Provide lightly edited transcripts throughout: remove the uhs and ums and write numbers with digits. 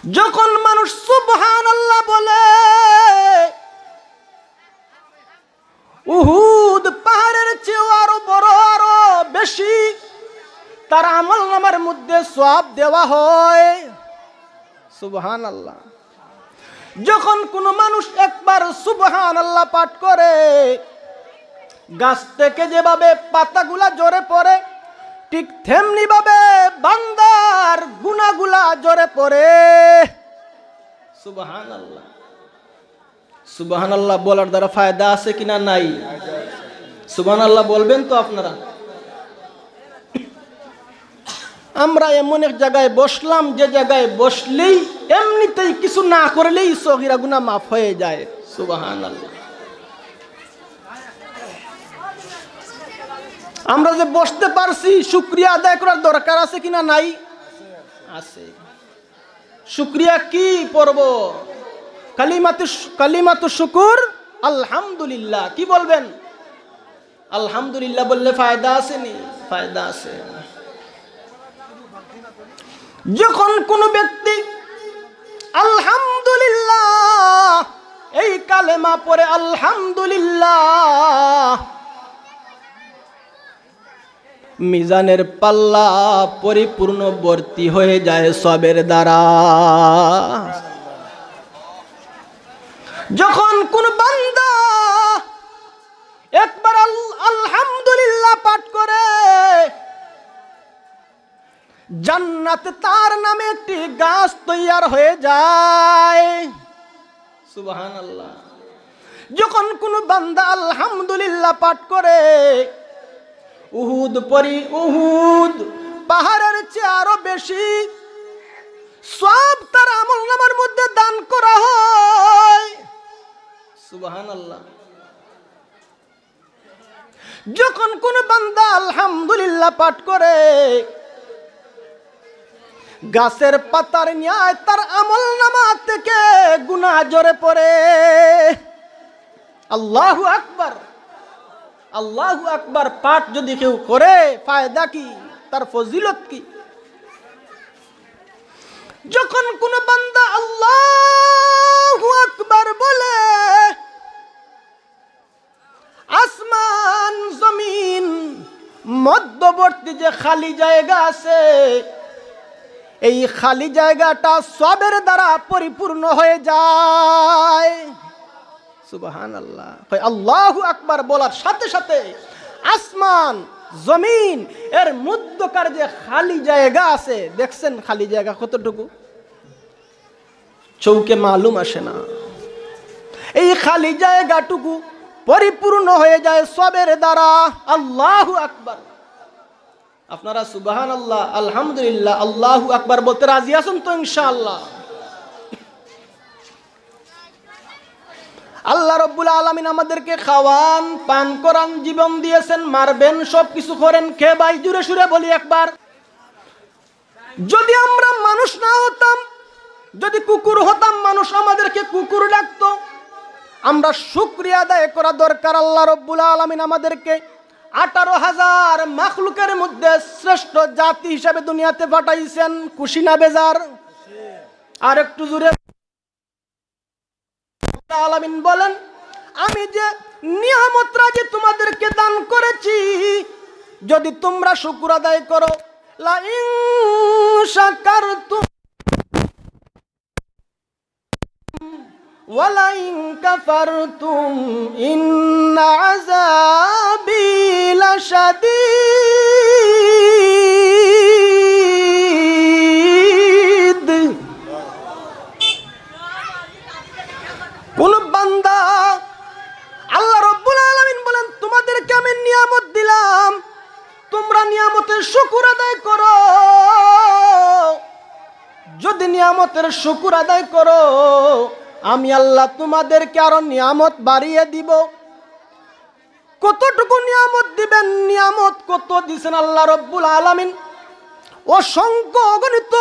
যখন মানুষ সুবহানাল্লাহ বলে, উহুদ পাহাড়ের চেয়ে আরো বড়, আরো বেশি তার আমলনামার মধ্যে সওয়াব দেওয়া হয়। সুবহানাল্লাহ। যখন কোন মানুষ একবার সুবহানাল্লাহ পাঠ করে, গাছ থেকে যেভাবে পাতাগুলা ঝরে পড়ে, ঠিক তেমনি ভাবে বান্দার গুনাহগুলা ঝরে পড়ে। সুবহানাল্লাহ। সুবহানাল্লাহ বলার দ্বারা ফায়দা আছে কিনা নাই? সুবহানাল্লাহ বলবেন তো আপনারা? আমরা এমন এক জায়গায় বসলাম, যে জায়গায় বসলেই এমনিতেই কিছু না করলেই সগীরা গুনাহ মাফ হয়ে যায়। সুবহানাল্লাহ। আমরা যে বসতে পারছি, শুকরিয়া আদায় করার দরকার আছে কিনা নাই? আছে। শুকরিয়া কি পড়ব? কালিমাতু শুকুর আলহামদুলিল্লাহ। কি বলবেন? আলহামদুলিল্লাহ বললে ফায়দা আছে নি? ফায়দা আছে। যখন কোন ব্যক্তি আলহামদুলিল্লাহ এই কালেমা পড়ে, আলহামদুলিল্লাহ, মিজানের পাল্লা পরিপূর্ণ ভর্তি হয়ে যায় সবের দ্বারা। যখন কোন বান্দা একবার আলহামদুলিল্লাহ পাঠ করে, জান্নাতে তার নামে একটি গাছ তৈয়ার হয়ে যায়। সুবহানাল্লাহ। যখন কোন বান্দা আলহামদুলিল্লাহ পাঠ করে, উহুদ পাহাড়ের চেয়ে আরো বেশি সওয়াব তার আমলনামার মধ্যে দান করা হয়। সুবহানাল্লাহ। যখন কোন বান্দা আলহামদুলিল্লাহ পাঠ করে, গাছের পাতার ন্যায় তার আমলনামা থেকে গুনাহ ঝরে পড়ে। আল্লাহু আকবার। আল্লাহু আকবার পাঠ যদি কেউ করে, ফায়দা কি? তার ফজিলত কি? যখন কোন বান্দা আল্লাহু আকবার বলে, আসমান জমিন মধ্যবর্তী যে খালি জায়গা আছে, এই খালি জায়গাটা সবের দ্বারা পরিপূর্ণ হয়ে যায়। সুবহানাল্লাহ। আল্লাহু আকবার বলার সাথে সাথে আসমান জমিন এর মধ্যকার যে খালি জায়গা আছে, দেখছেন খালি জায়গা কতটুকু? চৌকে মালুম আসে না। এই খালি জায়গাটুকু পরিপূর্ণ হয়ে যায় সবের দ্বারা। আল্লাহু আকবার। আপনারা সুবহানাল্লাহ, আলহামদুলিল্লাহ, আল্লাহু আকবার বলতে রাজি আছেন তো ইনশাআল্লাহ? আল্লাহ রাব্বুল আলামিন আমাদেরকে খাওয়ান, পান করান, জীবন দিয়েছেন, মারবেন, সবকিছু করেন। কে ভাই জুড়ে সুরে বলি একবার। যদি আমরা মানুষ না হতাম, যদি কুকুর হতাম, মানুষ আমাদেরকে কুকুর ডাকতো, আমরা শুকরিয়া আদায় করা দরকার। আল্লাহ রাব্বুল আলামিন আমাদেরকে 18,000 মাখলুকের মধ্যে শ্রেষ্ঠ জাতি হিসেবে দুনিয়াতে পাঠাইছেন। খুশি না বেজার? আর একটু জোরে আলামিন বলেন, আমি যে নিয়ামতরা যে তোমাদেরকে দান করেছি, যদি তোমরা শুকর আদায় করো, লা ইন শাকারতুম ওয়া লা ইন কাফারতুম ইন্না আযাবি লাশাদীদ। কোন বান্দা, আল্লাহ রাব্বুল আলামিন বলেন, তোমাদেরকে আমি নিয়ামত দিলাম, তোমরা নিয়ামতের শুকর আদায় করো। যদি নিয়ামতের শুকর আদায় করো, আমি আল্লাহ তোমাদেরকে আরো নিয়ামত বাড়িয়ে দিব। কতটুকু নিয়ামত দিবেন? নিয়ামত কত দিবেন আল্লাহ রাব্বুল আলামিন? অসংখ্য অগণিত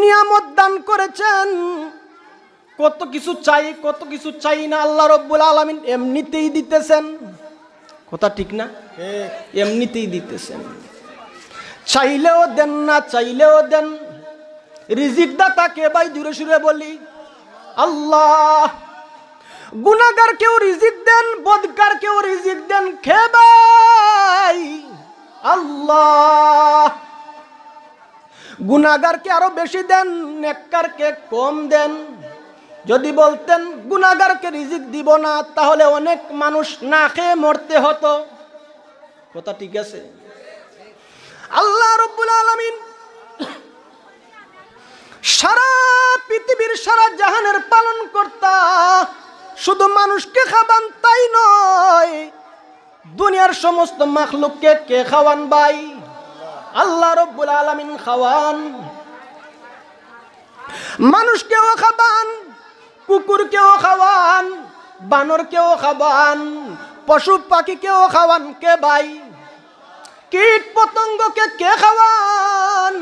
নিয়ামত দান করেছেন। কত কিছু চাই, কত কিছু চাই না, আল্লাহ রাব্বুল আলামিন এমনিতেই দিতেছেন। কথা ঠিক না? এমনিতেই দিতেছেন। চাইলেও দেন, না চাইলেও দেন। রিজিক দাতা কে ভাই? জুড়ে সুরে বলি আল্লাহ। গুনাহগার কেউ রিজিক দেন, বদকার কেউ রিজিক দেন, কে ভাই? আল্লাহ। গুনাহগারকে আরো বেশি দেন, নেককারকে কম দেন। যদি বলতেন গুনাহগারকে রিজিক দিব না, তাহলে অনেক মানুষ না খেয়ে মরতে হতো। কথা ঠিক আছে? আল্লাহ রাব্বুল আলামিন সারা পৃথিবীর, সারা জাহানের পালন কর্তা। শুধু মানুষকে খাবান তাই নয়, দুনিয়ার সমস্ত মাখলুককে কে খাওয়ান ভাই? আল্লাহ রাব্বুল আলামিন খাওয়ান। মানুষকেও খাবান, কুকুরকেও খাওয়ান, বানরকেও খাওয়ান, পশু পাখিকেও খাওয়ান। কে ভাই? কীট পতঙ্গকে কে খাওয়ান?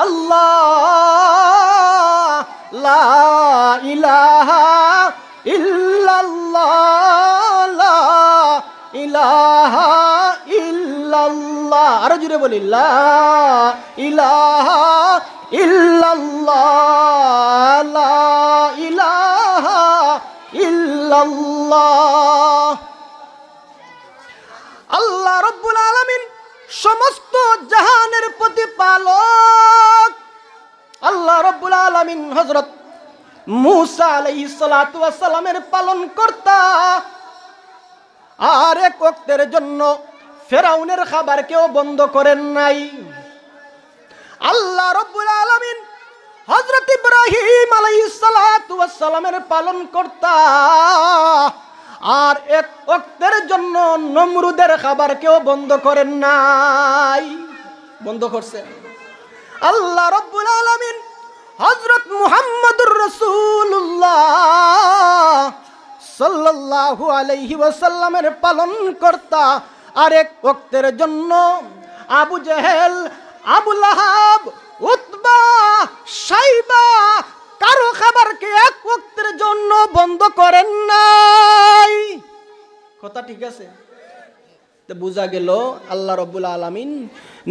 আল্লাহ। লা ইলাহা ইল্লাল্লাহ, লা ইলাহা ইল্লাল্লাহ। আরো জোরে বলি লা ইলাহা ইল্লাল্লাহ, লা ইলাহা ইল্লাল্লাহ। আল্লাহ রাব্বুল আলামিন সমস্ত জাহানের প্রতিপালক। আল্লাহ রাব্বুল আলামিন হযরত মূসা আলাইহিস সালাতু ওয়াস সালামের পালন কর্তা। আর এক ওয়াক্তের জন্য ফেরাউনের খাবারকেও বন্ধ করেন নাই। আল্লাহ রাব্বুল আলামিন হযরত ইব্রাহিম আলাইহিস সালাতু ওয়াস সালামের পালন কর্তা। আর এক ওয়াক্তের জন্য নমরুদের খাবারকেও বন্ধ করেন নাই, বন্ধ করছেন। আল্লাহ রাব্বুল আলামিন হযরত মুহাম্মদুর রাসূলুল্লাহ সাল্লাল্লাহু আলাইহি ওয়াসাল্লামের পালন কর্তা। আর এক ওয়াক্তের জন্য আবু জেহেল, আবু লাহাব, উতবা, শাইবা কারো খাবারকে এক ওয়াক্তের জন্য বন্ধ করেন নাই। কথা ঠিক আছে? তো বোঝা গেল আল্লাহ রাব্বুল আলামিন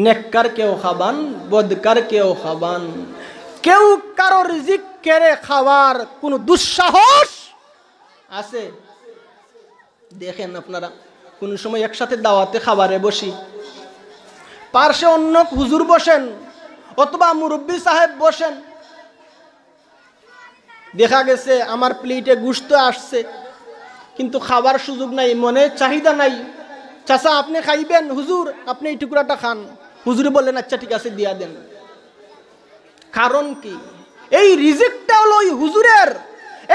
নেককার কেও খাবান, বদকার কেও খাবান। কেউ কারো রিজিক কেড়ে খাওয়ার কোনো দুঃসাহস আছে? দেখেন আপনারা, কোন সময় একসাথে দাওয়াতে খাবারে বসি, পার্শ্বে অন্য হুজুর বসেন অথবা মুরব্বী সাহেব বসেন। দেখা গেছে আমার প্লেটে গোশত আসছে, কিন্তু খাবার সুযোগ নাই, মনে চাহিদা নাই। চাচা আপনি খাইবেন? হুজুর আপনি এই টুকরাটা খান। হুজুরে বললেন আচ্ছা ঠিক আছে দিয়া দেন। কারণ কি? এই রিজিকটা হলো ওই হুজুরের,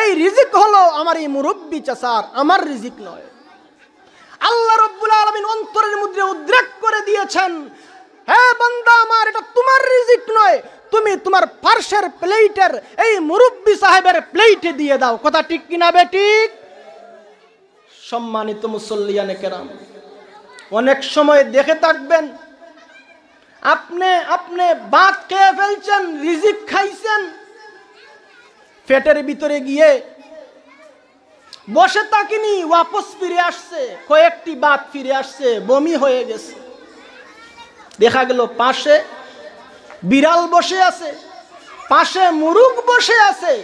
এই রিজিক হলো আমার এই মুরব্বী চাচার, আমার রিজিক নয়। আল্লাহ রাব্বুল আলামিন অন্তরের মধ্যে উদ্রেক করে দিয়েছেন, হে বান্দা আমার, এটা তোমার রিজিক নয়, তুমি তোমার পার্শ্বের প্লেটের এই মুরব্বী সাহেবের প্লেটে দিয়ে দাও। কথা ঠিক কিনা বেঠিক? সম্মানিত মুসল্লিয়ানে কেরাম, অনেক সময় দেখে থাকবেন আপনি ভাত খেয়ে ফেলছেন, রিজিক খাইছেন, পেটের ভিতরে গিয়ে বসে থাকিনি, ওয়াপস ফিরে আসছে, কয়েকটি ভাত ফিরে আসছে, বমি হয়ে গেছে। দেখা গেল পাশে বিড়াল বসে আছে, পাশে মুরুগ বসে আছে।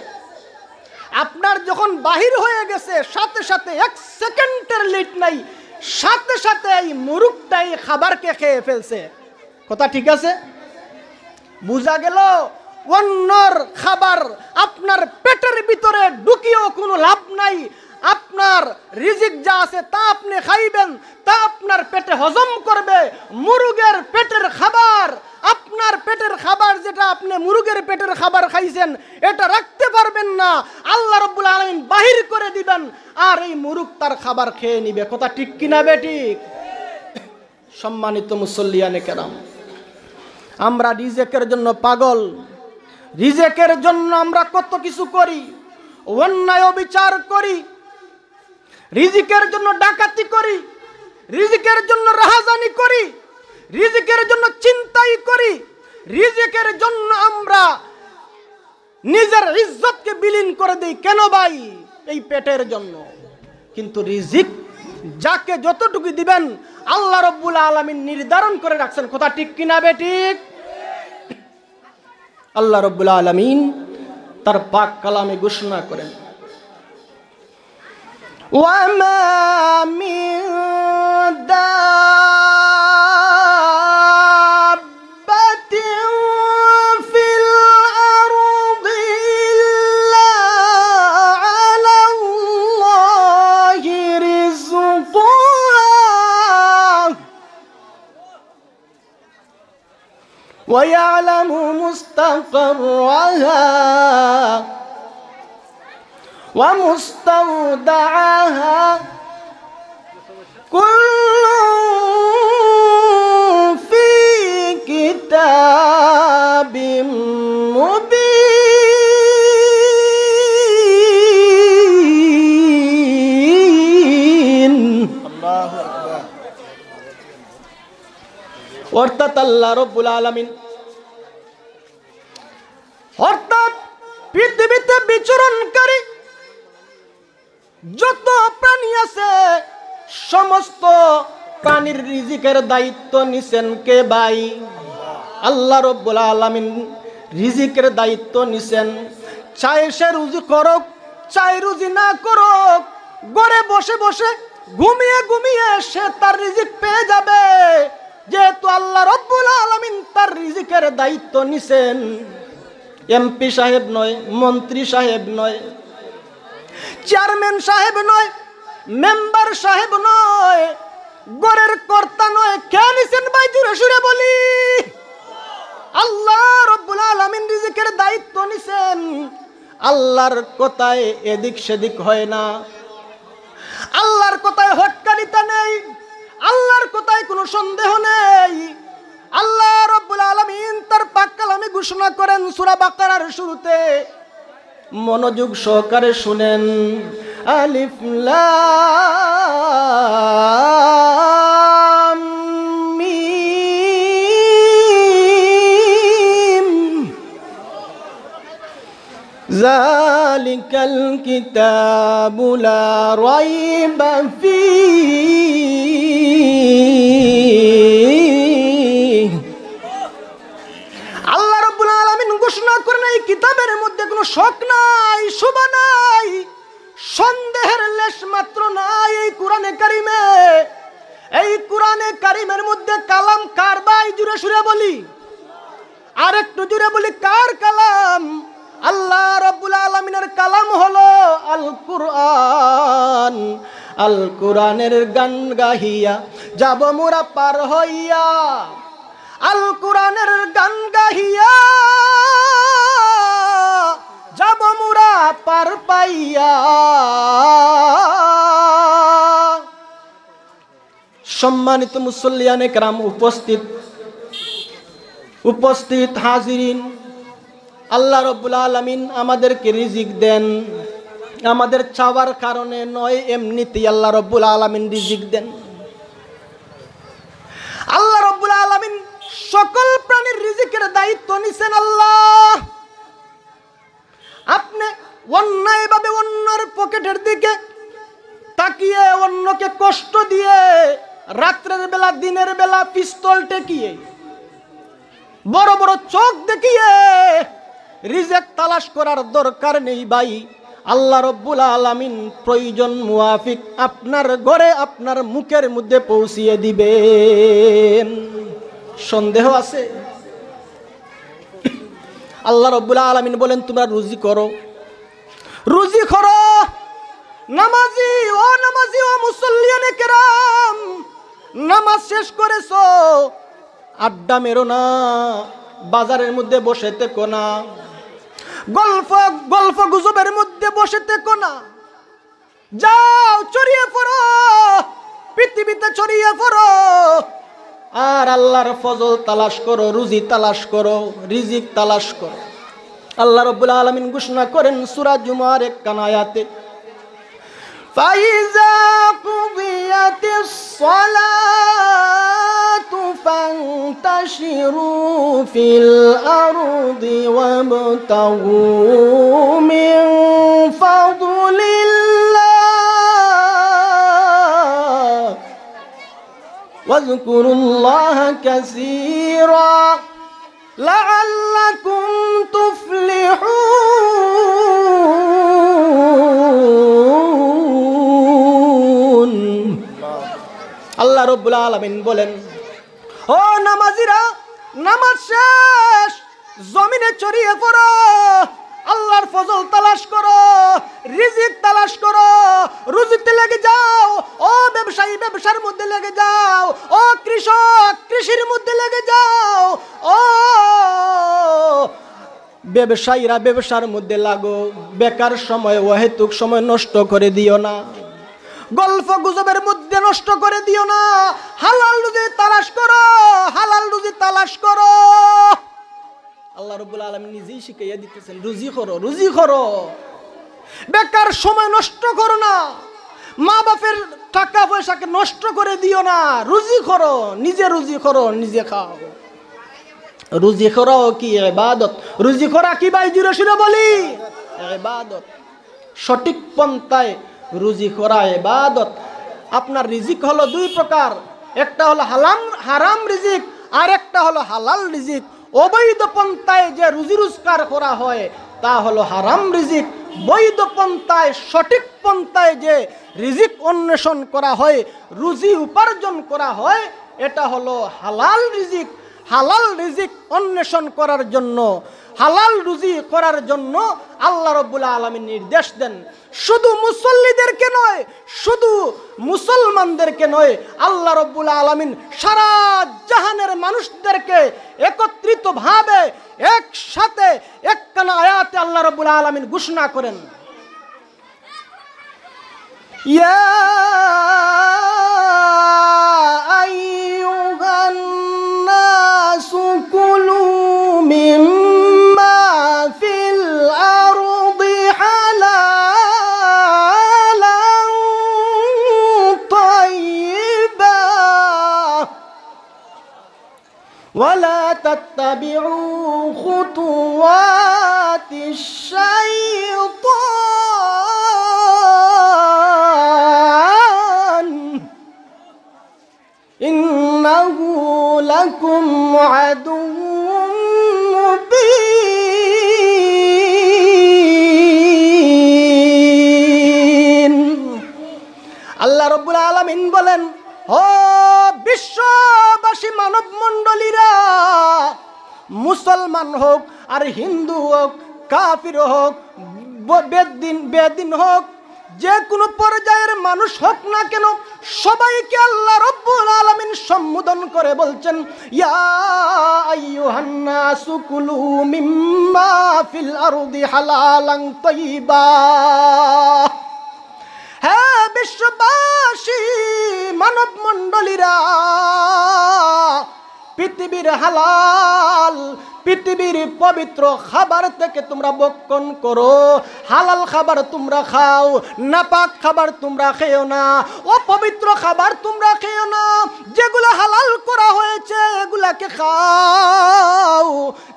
আপনার যখন বাহির হয়ে গেছে, সাথে সাথে এক সেকেন্ডের লেট নাই, সাথে সাথে এই মুরুগটাই খাবারকে খেয়ে ফেলছে। কথা ঠিক আছে? বুঝা গেল অন্যর খাবার আপনার পেটের ভিতরে ঢুকিয়েও কোনো লাভ নাই। আপনার রিজিক যা আছে তা আপনি খাইবেন, তা আপনার পেটে হজম করবে। মুরগের পেটের খাবার, আপনার পেটের খাবার যেটা আপনি মুরগের পেটের খাবার খাইছেন, এটা রাখতে পারবেন না। আল্লাহ রাব্বুল আলামিন বাহির করে দিবেন, আর এই মুরগ তার খাবার খেয়ে নিবে। কথা ঠিক কিনা বেঠিক? সম্মানিত মুসল্লিয়ানে কেরাম, আমরা রিজিকের জন্য পাগল, রিজিকের জন্য আমরা কত কিছু করি, অন্যায় বিচার করি, রিজিকের জন্য ডাকাতি করি, রিজিকের জন্য রাহাজানি করি, রিজিকের জন্য চিন্তাই করি, রিজিকের জন্য আমরা নিজের ইজ্জতকে বিলীন করে দেই। কেন ভাই? এই পেটের জন্য। কিন্তু রিজিক যাকে যতটুকু দিবেন আল্লাহ রাব্বুল আলামিন নির্ধারণ করে রাখছেন। কথা ঠিক কিনা বেঠিক? আল্লাহ রাব্বুল আলামিন তার পাক কালামে ঘোষণা করেন, ওয়ামা মিন দাব্বাতিন ফিল আরদি ইল্লা আলাল্লাহি রিজকুহা ওয়া ইয়ালামু মুস্তাকাররাহা ومستودعها كل في كتاب مبين الله أكبر অর্থাৎ আল্লাহ রাব্বুল আলামিন অর্থাৎ পৃথিবীতে বিচরণকারী যত প্রাণী আছে সমস্ত প্রাণীর রিজিকের দায়িত্ব নিছেন কে ভাই? আল্লাহ রাব্বুল আলামিন রিজিকের দায়িত্ব নিছেন। চাই সে রুজি করুক, চাই রুজি না করুক, ঘরে বসে বসে ঘুমিয়ে ঘুমিয়ে সে তার রিজিক পেয়ে যাবে, যেহেতু আল্লাহ রাব্বুল আলামিন তার রিজিকের দায়িত্ব নিছেন। এমপি সাহেব নয়, মন্ত্রী সাহেব নয়, চেয়ারম্যান সাহেব নয়, মেম্বার সাহেব নয়, গরের কর্তা নয়, কে নিছেন ভাই? জোরে সুরে বলি, আল্লাহ রাব্বুল আলামিন রিজিকের দায়িত্ব নিছেন। আল্লাহর কথায় এদিক সেদিক হয় না, আল্লাহর কথায় হটকারিতা নেই, আল্লাহর কথায় কোনো সন্দেহ নেই। আল্লাহ রাব্বুল আলামিন তার পাক কালামে ঘোষণা করেন সূরা বাকারার শুরুতে, মনোযোগ সহকারে শুনেন, আলিফ লাম মিম যালিকাল কিতাবু লা রাইবা ফীহি। আল্লাহ রাব্বুল আলামিন ঘোষণা করেন এই কিতাবের মধ্যে কোনো শক নাই, শুভা নাই, সন্দেহের লেশ মাত্র নাই। এই কোরআনে কারিমে, এই কোরআনে কারিমের মধ্যে কালাম কার ভাই? জুড়ে সুরে বলি, আর একটু জুড়ে বলি, কার কালাম? আল্লাহ রাব্বুল আলামিনের কালাম হলো আল কুরআন। আল কোরআনের গান গাহিয়া যাব মোরা পার হইয়া, আল কোরআনের গান গাহিয়া যাব মোরা পার পাইয়া। সম্মানিত মুসল্লিয়ানে কেরাম, উপস্থিত হাজিরিন, আল্লাহ রাব্বুল আলামিন আমাদেরকে রিজিক দেন, আমাদের চাওয়ার কারণে নয়, এমনিতেই আল্লাহ রাব্বুল আলামিন রিজিক দেন। আল্লাহ রাব্বুল আলামিন সকল প্রাণীর রিজিকের দায়িত্ব নিছেন আল্লাহ। আপনি অন্যায়ভাবে অন্যের পকেটের দিকে তাকিয়ে অন্যকে কষ্ট দিয়ে রাত্রের বেলা দিনের বেলা পিস্তল টেকিয়ে বড় বড় চোখ দেখিয়ে রিজিক তালাশ করার দরকার নেই ভাই। আল্লাহ রাব্বুল আলামিন প্রয়োজন মুআফিক আপনার ঘরে আপনার মুখের মধ্যে পৌঁছিয়ে দিবেন। সন্দেহ আছে? আল্লাহ রাব্বুল আলামিন বলেন তোমরা রুজি করো, রুজি করো। নামাজি ও মুসল্লিয়ানে কেরাম, নামাজ শেষ করেছো, আড্ডা মেরো না, বাজারের মধ্যে বসে থেকো না, গল্প গুজবের মধ্যে বসে থেকো না, যাও ছড়িয়ে পড়ো, পৃথিবীতে ছড়িয়ে পড়ো, আর আল্লাহর ফজল তালাশ করো, রুজি তালাশ করো, রিজিক তালাশ করো। আল্লাহ রাব্বুল আলামিন ঘোষণা করেন সূরা জুমার 1 আয়াতে, ফাইজা কুদিয়াতিস সালাতু ফান্তাশিরু ফিল আরদি ওয়াবতাগু মিন ফাদলিল্লাহ ওয়াজকুরুল্লাহা কাসীরা লাআল্লাকুম তুফলিহুন। আল্লাহ রাব্বুল আলামিন বলেন, ও নামাজিরা, নামাজ শেষ, জমিনে ছড়িয়ে পড়ো, আল্লাহর ফজল তালাশ করো, রিজিক তালাশ করো, রুজিতে লেগে যাও। ও ব্যবসায়ী, ব্যবসার মধ্যে লেগে যাও। ও কৃষক, কৃষির মধ্যে লেগে যাও। ও ব্যবসায়ীরা, ব্যবসার মধ্যে লাগো। বেকার সময়, অহেতুক সময় নষ্ট করে দিও না, গল্প গুজবের মধ্যে নষ্ট করে দিও না। হালাল রুজি তালাশ করো, হালাল রুজি তালাশ করো। আল্লাহ রাব্বুল আলামিন নিজেই শিখাইয়া দিতেছেন, রুজি করো, রুজি করো। বেকার সময় নষ্ট করো না, মা বাপের টাকা পয়সাকে নষ্ট করে দিও না। রুজি করো, নিজে রুজি করো, নিজে খাও। রুজি করাও কি ইবাদত? রুজি করা কি ভাই জুড়ে সুরে বলি? ইবাদত। সঠিক পন্থায় রুজি করা ইবাদত। আপনার রিজিক হলো দুই প্রকার, একটা হলো হারাম রিজিক, আর একটা হলো হালাল রিজিক। অবৈধ পন্থায় যে রুজি রোজগার করা হয় তা হলো হারাম রিজিক। বৈধ পন্থায়, সঠিক পন্থায় যে রিজিক অন্বেষণ করা হয়, রুজি উপার্জন করা হয়, এটা হলো হালাল রিজিক। হালাল রিজিক অন্বেষণ করার জন্য, হালাল রুজি করার জন্য আল্লাহ রাব্বুল আলামিন নির্দেশ দেন। শুধু মুসল্লিদেরকে নয়, শুধু মুসলমানদেরকে নয়, আল্লাহ রাব্বুল আলামিন সারা জাহানের মানুষদেরকে একত্রিতভাবে একসাথে একখানা আয়াতে আল্লাহ রাব্বুল আলামিন ঘোষণা করেন, ইয়া আইয়ুহান নাসু কুলু মিম্মা ফিল আরদি হালালান তাইয়্যিবা ওয়ালা তাত্তাবিউ খুতুওয়াতিশ শাইতান ইন্নাহু লাকুম আদুউম মুবিন। আল্লাহ রাব্বুল আলামিন বলেন, ও বিশ্ববাসী মানব মণ্ডলীরা, মুসলমান হোক আর হিন্দু হোক, কাফির হোক, বেদিন হোক, যে কোনো পর্যায়ের মানুষ হোক না কেন, সবাইকে আল্লাহ রাব্বুল আলামিন সম্বোধন করে বলছেন, ইয়া আইয়ুহান নাসু কুলু মিম্মা ফিল আরদি হালালান তাইয়্যিবা। হ্যাঁ বিশ্ববাসী মানব মণ্ডলীরা, পৃথিবীর হালাল, পৃথিবীর পবিত্র খাবার থেকে তোমরা ভক্ষণ করো। হালাল খাবার তোমরা খাও, নাপাক খাবার তোমরা খেও না, অপবিত্র খাবার তোমরা খেও না। যেগুলো হালাল করা হয়েছে এগুলাকে খাও,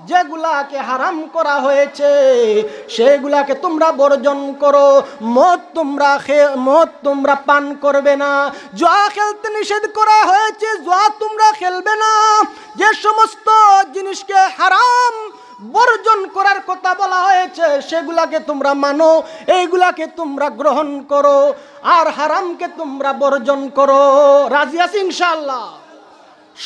যেগুলাকে হারাম করা হয়েছে সেগুলাকে তোমরা বর্জন করো। মদ তোমরা পান করবে না। জুয়া খেলতে নিষেধ করা হয়েছে, জুয়া তোমরা খেলবে না। যে সমস্ত জিনিসকে হারাম বর্জন করার কথা বলা হয়েছে সেগুলাকে তোমরা মানো, এইগুলাকে তোমরা গ্রহণ করো, আর হারামকে তোমরা বর্জন করো। রাজি আছি ইনশাআল্লাহ?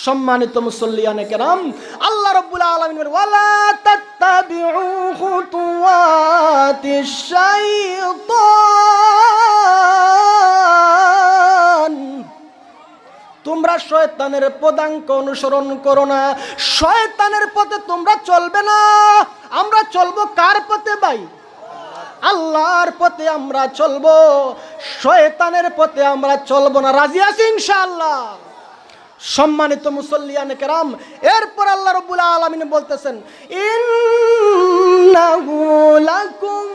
সম্মানিত মুসল্লিয়ানে কেরাম, আল্লাহ রাব্বুল আলামিন বলেন, ওয়ালা তাত্তাবিউ খুতুওয়াতিশ শাইতান, তোমরা শয়তানের পদাঙ্ক অনুসরণ করো না, শয়তানের পথে তোমরা চলবে না। আমরা চলবো কার পথে ভাই? আল্লাহর পথে আমরা চলবো, শয়তানের পথে আমরা চলবো না। রাজি আছি ইনশাআল্লাহ? সম্মানিত মুসল্লিয়ানে কেরাম, এরপর আল্লাহ রাব্বুল আলামিন বলতেছেন, ইন্নাহু লাকুম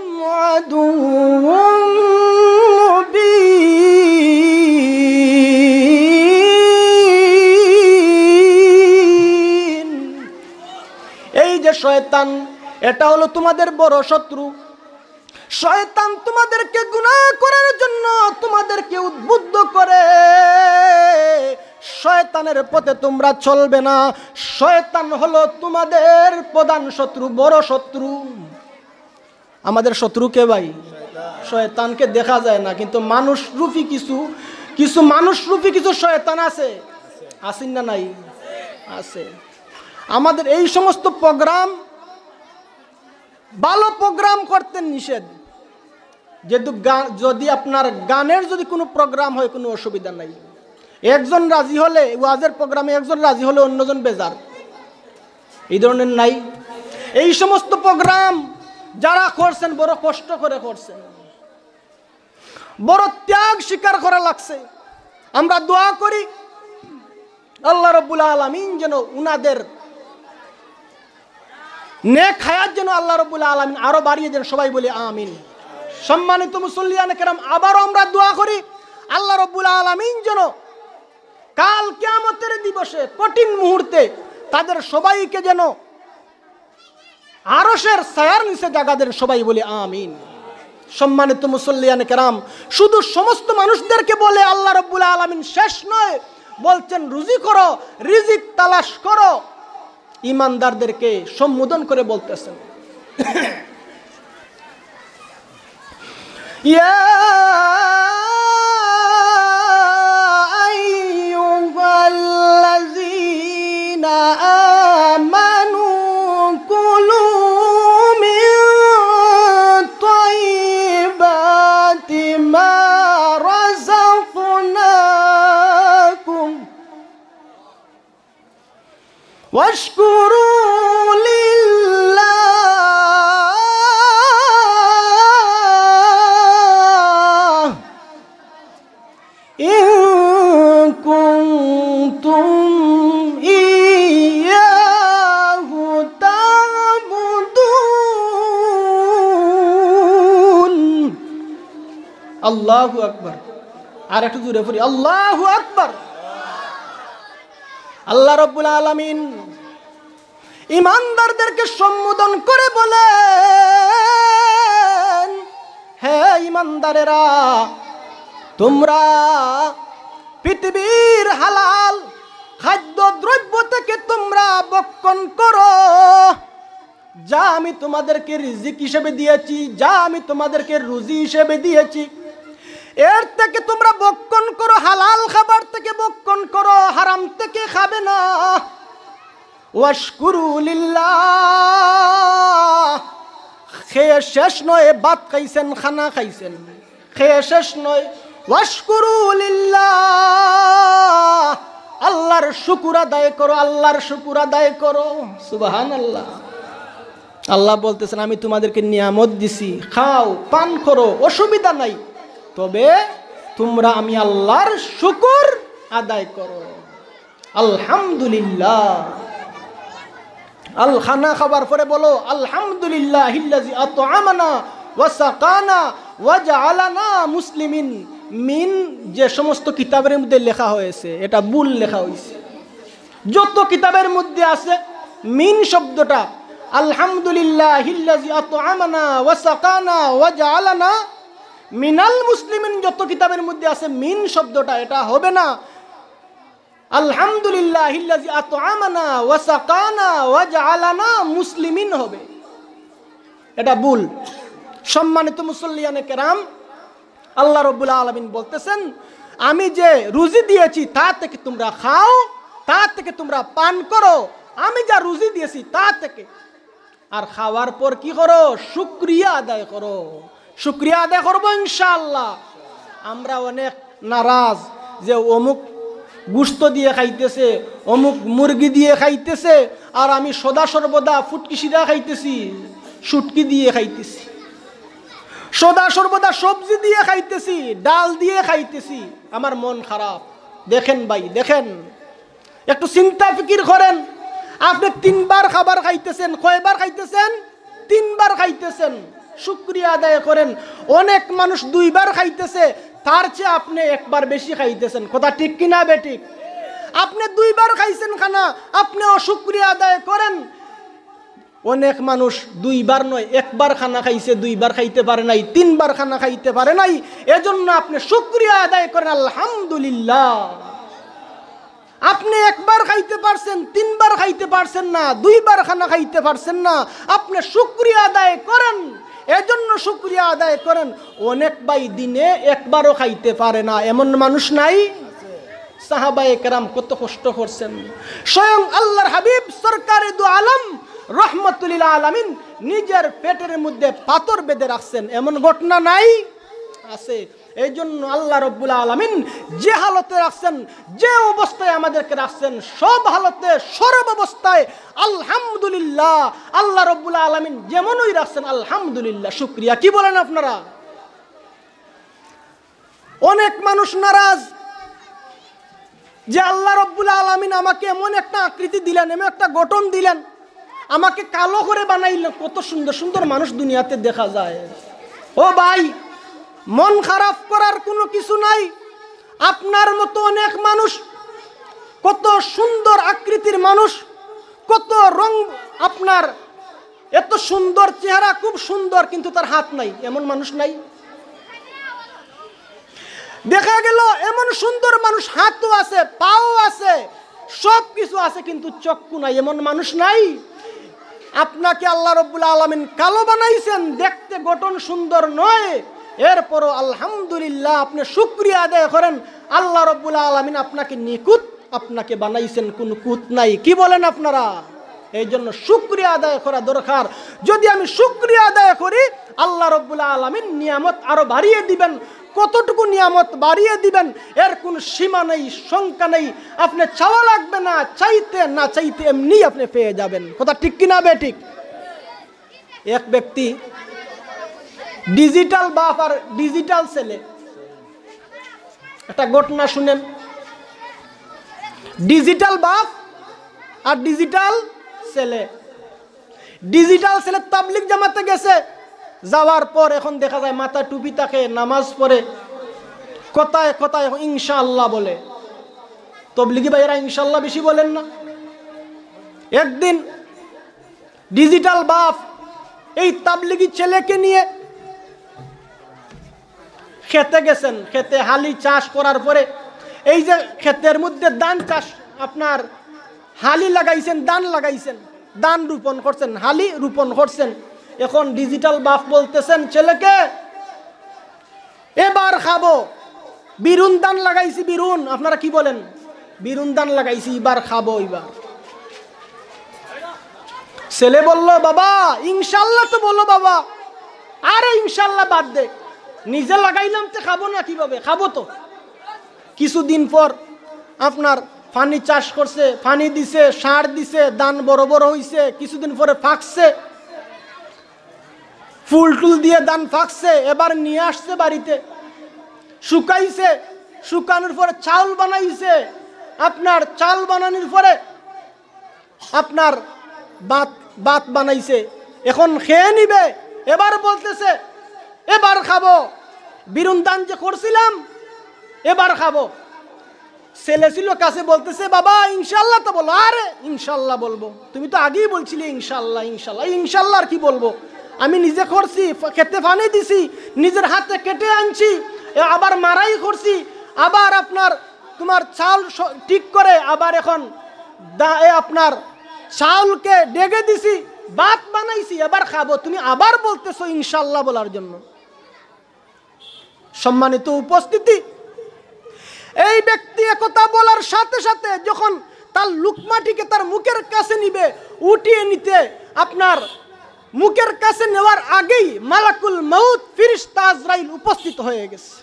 আদুউম মুবিন। এই যে শয়তান, এটা হলো তোমাদের বড় শত্রু। শয়তান তোমাদেরকে গুনাহ করার জন্য তোমাদেরকে উদ্বুদ্ধ করে, শয়তানের পথে তোমরা চলবে না। শয়তান হলো তোমাদের প্রধান শত্রু, বড় শত্রু। আমাদের শত্রু কে ভাই? শয়তানকে দেখা যায় না, কিন্তু মানুষরূপী কিছু মানুষরূপী কিছু শয়তান আছে, আছেন না নাই? আছে। আমাদের এই সমস্ত প্রোগ্রাম, ভালো প্রোগ্রাম করতে নিষেধ। যেহেতু যদি আপনার গানের যদি কোনো প্রোগ্রাম হয় কোনো অসুবিধা নাই। একজন রাজি হলে, ওয়াজের প্রোগ্রামে একজন রাজি হলে অন্যজন বেজার, এই ধরনের নাই। এই সমস্ত প্রোগ্রাম যারা করছেন বড় কষ্ট করে করছেন, বড় ত্যাগ স্বীকার করা লাগছে। আমরা দোয়া করি আল্লাহ রাব্বুল আলামিন যেন উনাদের নেক হায়াত যেন আল্লাহ রাব্বুল আলামিন আরো বাড়িয়ে দেন। সবাই বলি আমিন। সম্মানিত মুসল্লিয়ানে কেরাম, আবারও আমরা দোয়া করি আল্লাহ রাব্বুল আলামিন যেন কাল কিয়ামতের দিবসে কঠিন মুহূর্তে তাদের সবাইকে যেন আরশের ছায়ার নিচে জায়গা দেন। সবাই বলি আমিন। সম্মানিত মুসল্লিয়ানে কেরাম, শুধু সমস্ত মানুষদেরকে বলে আল্লাহ রাব্বুল আলামিন শেষ নয়, বলছেন রুজি করো, রিজিক তালাশ করো। ইমানদারদেরকে সম্বোধন করে বলতেছেন ইয়া আইয়ুহাল্লাযীনা আমানু কুলু মিন তাইয়্যিবাতি মা রাযাকনাকুম ওয়াশকুরু লিল্লাহ ইন কুনতুম ইয়াহু তা'বুদুন। আল্লাহু আকবার। আর একটু জোরে পড়ি আল্লাহু আকবার। আল্লাহ রাব্বুল আলামিন ইমানদারদেরকে সম্বোধন করে বলেন, হে ইমানদারেরা, তোমরা পৃথিবীর হালাল খাদ্য দ্রব্য থেকে তোমরা ভক্ষণ করো, যা আমি তোমাদেরকে রিজিক হিসেবে দিয়েছি, যা আমি তোমাদেরকে রুজি হিসেবে দিয়েছি, এর থেকে তোমরা ভক্ষণ করো। হালাল খাবার থেকে ভক্ষণ করো, হারাম থেকে খাবে না। ওয়াশকুরু লিল্লাহ, খেয়ে শেষ নয়, ভাত খাইছেন, খানা খাইছেন, খেয়ে শেষ নয়। ওয়াশকুরু লিল্লাহ, আল্লাহর শুকর আদায় করো, আল্লাহর শুকর আদায় করো। সুবহানাল্লাহ। আল্লাহ বলতেছেন আমি তোমাদেরকে নিয়ামত দিছি, খাও পান করো, অসুবিধা নাই, তবে তোমরা আমি আল্লাহর শুকর আদায় করো। আলহামদুলিল্লাহ। আল খানা খাবার পরে বলো আলহামদুলিল্লাহিল্লাযী আত'আমানা ওয়া সাকানা ওয়া জাআলানা মুসলিমিন। মিন যে সমস্ত কিতাবের মধ্যে লেখা হয়েছে এটা ভুল লেখা হয়েছে। যত কিতাবের মধ্যে আছে মিন শব্দটা আলহামদুলিল্লাহিল্লাযী আত'আমানা ওয়া সাকানা ওয়া জাআলানা মিনাল মুসলিমিন, যত কিতাবের মধ্যে আছে মিন শব্দটা এটা হবে না, আলহামদুলিল্লাহিল্লাযী আত'আমানা ওয়া সাকানা ওয়া জাআলানা মুসলিমিন হবে। এটা ভুল। সম্মানিত মুসল্লিয়ানে কেরাম, আল্লাহ রাব্বুল আলামিন বলতেছেন আমি যে রুজি দিয়েছি তা থেকে তোমরা খাও, তা থেকে তোমরা পান করো, আমি যা রুজি দিয়েছি তা থেকে। আর খাওয়ার পর কি করো? শুকরিয়া আদায় করো। শুকরিয়া আদায় করবো ইনশাআল্লাহ। আমরা অনেক নারাজ যে অমুক গুস্ত দিয়ে খাইতেছে, অমুক মুরগি দিয়ে খাইতেছে, আর আমি সদা সর্বদা ফুটকি সিরা খাইতেছি, শুটকি দিয়ে খাইতেছি, সদা সর্বদা সবজি দিয়ে খাইতেছি, ডাল দিয়ে খাইতেছি, আমার মন খারাপ। দেখেন ভাই, দেখেন, একটু চিন্তা ফিকির করেন। আপনি 3 বার খাবার খাইতেছেন, কয়বার খাইতেছেন? 3 বার খাইতেছেন। শুকরিয়া আদায় করেন। অনেক মানুষ 2 বার খাইতেছে, তার চেয়ে আপনি 1 বার বেশি খাইতেছেন। কথা ঠিক কিনা বেঠিক? আপনি 2 বার খাইছেন খানা, আপনি অশুকরিয়া আদায় করেন। অনেক মানুষ 2 বার নয় 1 বার খানা খাইছে, 2 বার খাইতে পারে নাই, 3 বার খানা খাইতে পারে নাই। এজন্য আপনি শুকরিয়া আদায় করেন আলহামদুলিল্লাহ। আপনি একবার খাইতে পারছেন, তিনবার খাইতে পারছেন না, দুইবার খানা খাইতে পারছেন না, আপনি শুকরিয়া আদায় করেন। এজন্য শুকরিয়া আদায় করেন। অনেক ভাই দিনে একবারও খাইতে পারে না, এমন মানুষ নাই? সাহাবায়ে কেরাম কত কষ্ট করছেন। স্বয়ং আল্লাহর হাবিব সরকারে দু আলম রহমতুল আলামিন নিজের পেটের মধ্যে পাথর বেঁধে রাখছেন, এমন ঘটনা নাই? আছে। এই জন্য আল্লাহ রব্বুল আলামিন যে হালতে রাখছেন, যে অবস্থায় আমাদেরকে রাখছেন, সব হালতে সর্ব অবস্থায় আলহামদুলিল্লাহ। আল্লাহ রব্বুল আলামিন যেমনই রাখছেন আলহামদুলিল্লাহ, শুকরিয়া। কি বলেন আপনারা? অনেক মানুষ নারাজ যে আল্লাহ রব্বুল আলামিন আমাকে এমন একটা আকৃতি দিলেন, এমন একটা গঠন দিলেন, আমাকে কালো করে বানাইলেন। কত সুন্দর সুন্দর মানুষ দুনিয়াতে দেখা যায়। ও ভাই, মন খারাপ করার কোনো কিছু নাই। আপনার মতো অনেক মানুষ, কত সুন্দর আকৃতির মানুষ, কত রং, আপনার এত সুন্দর চেহারা, খুব সুন্দর, কিন্তু তার হাত নাই, এমন মানুষ নাই? দেখা গেল এমন সুন্দর মানুষ, হাতও আছে, পাও আছে, সব কিছু আছে, কিন্তু চক্ষু নাই, এমন মানুষ নাই? আপনাকে আল্লাহ রব্বুল আলামিন কালো বানাইছেন, দেখতে গঠন সুন্দর নয়, এরপরও আলহামদুলিল্লাহ আপনি শুকরিয়া আদায় করেন। আল্লাহ রব্বুল আলামিন আপনাকে নিখুঁত আপনাকে বানাইছেন, কোনো কুত নাই। কি বলেন আপনারা? এই জন্য শুকরিয়া আদায় করা দরকার। যদি আমি শুকরিয়া আদায় করি, আল্লাহ রব্বুল আলামিন নিয়ামত আরো বাড়িয়ে দিবেন। কতটুকু নিয়ামত বাড়িয়ে দিবেন এর কোনো সীমা নেই, সংখ্যা নেই। আপনি চাওয়া লাগবে না, চাইতে না চাইতে এমনি আপনি পেয়ে যাবেন। কথা ঠিক কিনা বে ঠিক? এক ব্যক্তি, ডিজিটাল বাপ আর ডিজিটাল ছেলে, একটা ঘটনা শুনেন। ডিজিটাল বাপ আর ডিজিটাল ছেলে। ডিজিটাল ছেলে তাবলিগ জামাতে গেছে, যাওয়ার পর এখন দেখা যায় মাথা টুপি থাকে, নামাজ পড়ে, কথায় কথায় ইনশাআল্লাহ বলে। তাবলিগি ভাইয়েরা ইনশাআল্লাহ বেশি বলেন না? একদিন ডিজিটাল বাপ এই তাবলিগি ছেলেকে নিয়ে খেতে গেছেন। খেতে হালি চাষ করার পরে, এই যে ক্ষেতের মধ্যে ধান চাষ, আপনার হালি লাগাইছেন, ধান লাগাইছেন, ধান রোপণ করছেন, হালি রোপণ করছেন। এখন ডিজিটাল বাপ বলতেছেন ছেলেকে, এবার খাবো, বিরুন ধান লাগাইছি, বিরুন, আপনারা কি বলেন? বিরুন ধান লাগাইছি, এবার খাবো। এবার ছেলে বলল, বাবা ইনশাল্লাহ তো বলো বাবা। আরে ইনশাল্লাহ বাদ দে, নিজে লাগাইলাম তো খাবো না কিভাবে? খাবো তো। কিছুদিন পর আপনার পানি চাষ করছে, পানি দিছে, সার দিছে, ধান বড় বড় হইছে, কিছুদিন পরে ফাঁকছে, ফুল টুল দিয়ে ধান ফাঁকছে। এবার নিয়ে আসছে বাড়িতে, শুকাইছে, শুকানোর পরে চাউল বানাইছে। আপনার চাল বানানোর পরে আপনার ভাত বানাইছে, এখন খেয়ে নিবে। এবার বলতেছে এবার খাবো, বিরুন ধান যে করছিলাম এবার খাবো। ছেলে ছিল কাছে, বলতেছে বাবা ইনশাল্লাহ তো বলো। আরে ইনশাল্লাহ বলবো, তুমি তো আগেই বলছিলে ইনশাল্লাহ ইনশাল্লাহ। ইনশাল্লাহ আর কি বলবো, আমি নিজে করছি, খেতে পানি দিছি, নিজের হাতে কেটে আনছি, আবার মারাই করছি, আবার আপনার তোমার চাল ঠিক করে, আবার এখন আপনার চাউলকে ডেকে দিছি, ভাত বানাইছি, এবার খাবো, তুমি আবার বলতেছো ইনশাল্লাহ বলার জন্য। সম্মানিত উপস্থিতি, এই ব্যক্তি একথা বলার সাথে সাথে যখন তার লুকমাটিকে তার মুখের কাছে নিবে, উঠিয়ে নিতে আপনার মুখের কাছে নেওয়ার আগেই মালাকুল মউত ফেরেশতা আজরাইল উপস্থিত হয়ে গেছে।